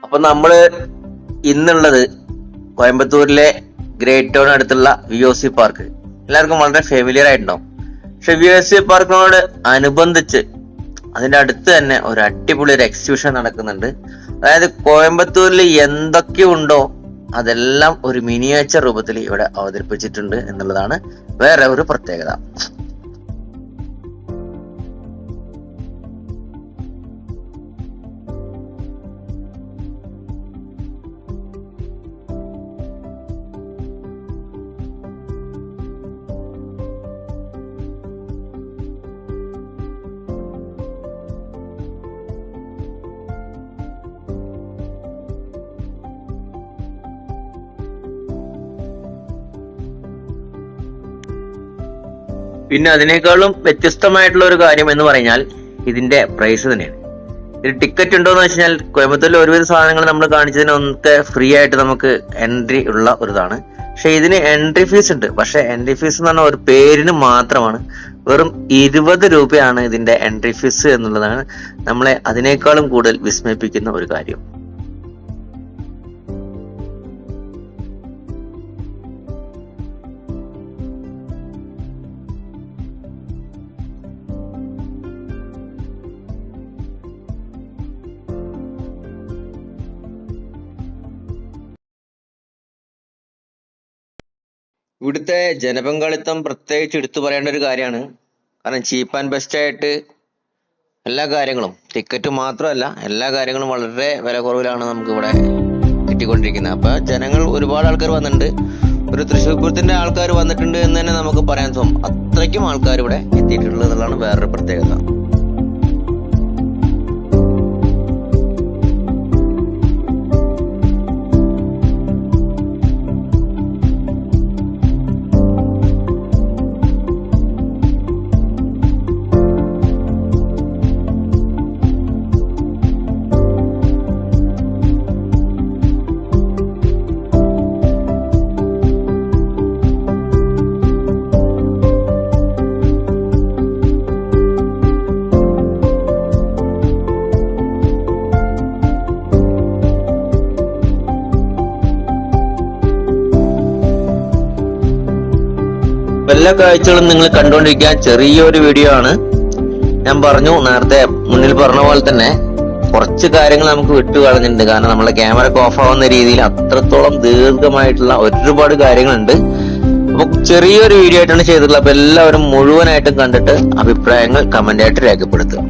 അപ്പൊ നമ്മള് ഇന്നുള്ളത് കോയമ്പത്തൂരിലെ ഗ്രേറ്റ് ടൗൺ അടുത്തുള്ള VOC പാർക്ക്. എല്ലാവർക്കും വളരെ ഫെമിലിയർ ആയിട്ടുണ്ടാവും. പക്ഷെ VOC പാർക്കിനോട് അനുബന്ധിച്ച് അതിന്റെ അടുത്ത് തന്നെ ഒരു അടിപൊളി ഒരു എക്സിബിഷൻ നടക്കുന്നുണ്ട്. അതായത് കോയമ്പത്തൂരിൽ എന്തൊക്കെ ഉണ്ടോ അതെല്ലാം ഒരു മിനിയേച്ചർ രൂപത്തിൽ ഇവിടെ അവതരിപ്പിച്ചിട്ടുണ്ട് എന്നുള്ളതാണ് വേറെ ഒരു പ്രത്യേകത. പിന്നെ അതിനേക്കാളും വ്യത്യസ്തമായിട്ടുള്ള ഒരു കാര്യം എന്ന് പറഞ്ഞാൽ ഇതിന്റെ പ്രൈസ് തന്നെയാണ്. ഇത് ടിക്കറ്റ് ഉണ്ടോ എന്ന് വെച്ചാൽ കോയമ്പത്തൂരിൽ ഒരുവിധ സാധനങ്ങൾ നമ്മൾ കാണിച്ചതിനൊക്കെ ഫ്രീ ആയിട്ട് നമുക്ക് എൻട്രി ഉള്ള ഒരിതാണ്. പക്ഷെ ഇതിന് എൻട്രി ഫീസ് ഉണ്ട്. പക്ഷെ എൻട്രി ഫീസ് എന്ന് പറഞ്ഞാൽ ഒരു പേരിന് മാത്രമാണ്. വെറും 20 രൂപയാണ് ഇതിന്റെ എൻട്രി ഫീസ് എന്നുള്ളതാണ് നമ്മളെ അതിനേക്കാളും കൂടുതൽ വിസ്മയിപ്പിക്കുന്ന ഒരു കാര്യം. ഇവിടുത്തെ ജനപങ്കാളിത്തം പ്രത്യേകിച്ച് എടുത്തു പറയേണ്ട ഒരു കാര്യമാണ്. കാരണം ചീപ്പ് ആൻഡ് ബെസ്റ്റ് ആയിട്ട് എല്ലാ കാര്യങ്ങളും, ടിക്കറ്റ് മാത്രമല്ല എല്ലാ കാര്യങ്ങളും വളരെ വില കുറവിലാണ് നമുക്ക് ഇവിടെ കിട്ടിക്കൊണ്ടിരിക്കുന്നത്. അപ്പൊ ജനങ്ങൾ ഒരുപാട് ആൾക്കാർ വന്നിട്ടുണ്ട്. ഒരു തൃശ്ശൂർ പൂരത്തിന്റെ ആൾക്കാർ വന്നിട്ടുണ്ട് എന്ന് തന്നെ നമുക്ക് പറയാൻ തോന്നും. അത്രയ്ക്കും ആൾക്കാർ ഇവിടെ എത്തിയിട്ടുള്ളത് എന്നുള്ളതാണ് വേറൊരു പ്രത്യേകത. എല്ലാ കാഴ്ചകളും നിങ്ങൾ കണ്ടുകൊണ്ടിരിക്കുക ചെറിയൊരു വീഡിയോ ആണ്. ഞാൻ പറഞ്ഞു നേരത്തെ മുന്നിൽ പറഞ്ഞ പോലെ തന്നെ കുറച്ച് കാര്യങ്ങൾ നമുക്ക് വിട്ടു കളഞ്ഞിട്ടുണ്ട്. കാരണം നമ്മളെ ക്യാമറ ഒക്കെ ഓഫ് ആവുന്ന രീതിയിൽ അത്രത്തോളം ദീർഘമായിട്ടുള്ള ഒരുപാട് കാര്യങ്ങളുണ്ട്. അപ്പൊ ചെറിയൊരു വീഡിയോ ആയിട്ടാണ് ചെയ്തിട്ടുള്ളത്. അപ്പൊ എല്ലാവരും മുഴുവനായിട്ടും കണ്ടിട്ട് അഭിപ്രായങ്ങൾ കമന്റ് ആയിട്ട് രേഖപ്പെടുത്തുക.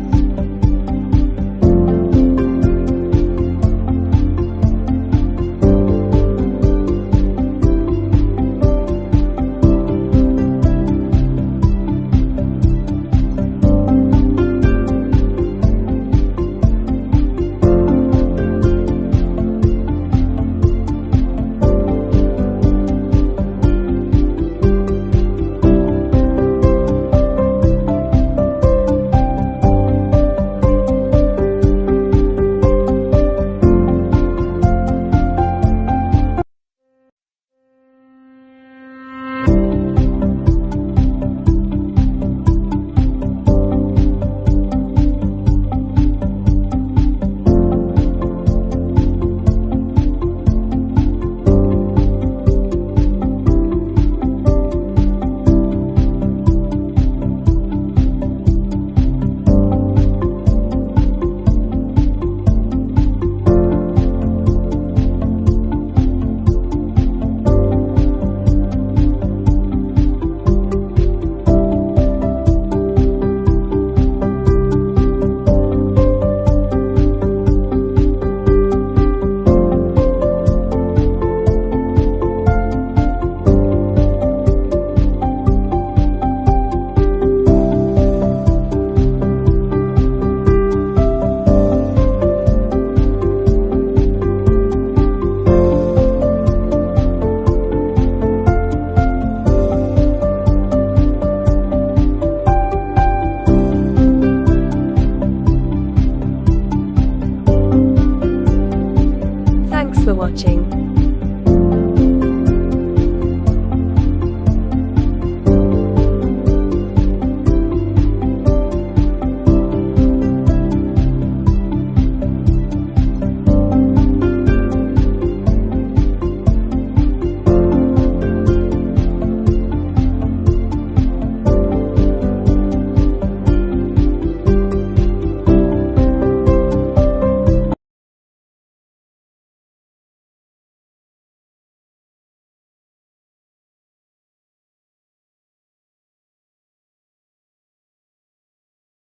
Thanks for watching.